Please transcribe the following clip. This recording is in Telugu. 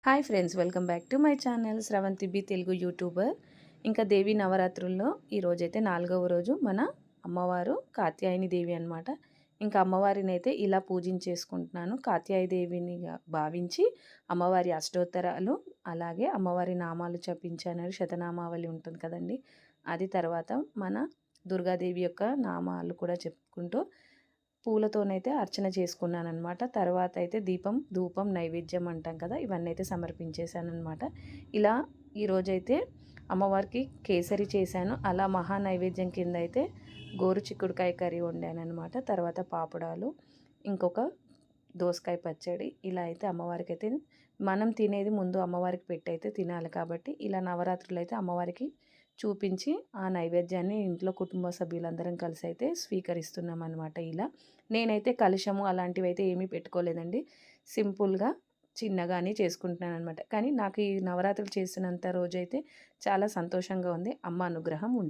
Hi friends, welcome back to my channel Sravanthi B Telugu YouTuber. ఇంకా దేవి నవరాత్రుల్లో ఈరోజైతే 4వ రోజు మన అమ్మవారు కాత్యాయని దేవి అనమాట. ఇంకా అమ్మవారిని అయితే ఇలా పూజించేసుకుంటున్నాను. కాత్యాయ దేవినిగా భావించి అమ్మవారి అష్టోత్తరాలు అలాగే అమ్మవారి నామాలు జపించాను. శతనామావళి ఉంటుంది కదండి, అది తర్వాత మన దుర్గాదేవి యొక్క నామాలు కూడా చెప్పుకుంటూ పూలతోనైతే అర్చన చేసుకున్నాననమాట. తర్వాత అయితే దీపం, ధూపం, నైవేద్యం అంటాం కదా, ఇవన్నీ అయితే సమర్పించేశాననమాట. ఇలా ఈరోజైతే అమ్మవారికి కేసరి చేశాను. అలా మహా నైవేద్యం కింద అయితే గోరు చిక్కుడుకాయ కర్రీ వండాననమాట. తర్వాత పాపడాలు, ఇంకొక దోసకాయ పచ్చడి. ఇలా అయితే అమ్మవారికి అయితే మనం తినేది ముందు అమ్మవారికి పెట్టి అయితే తినాలి కాబట్టి ఇలా నవరాత్రులు అయితే అమ్మవారికి చూపించి ఆ నైవేద్యాన్ని ఇంట్లో కుటుంబ సభ్యులందరం కలిసి అయితే స్వీకరిస్తున్నాం అనమాట. ఇలా నేనైతే కలశము అలాంటివి అయితే ఏమీ పెట్టుకోలేదండి. సింపుల్గా చిన్నగానే చేసుకుంటున్నాను అనమాట. కానీ నాకు ఈ నవరాత్రులు చేసినంత రోజైతే చాలా సంతోషంగా ఉంది. అమ్మ అనుగ్రహం ఉంది.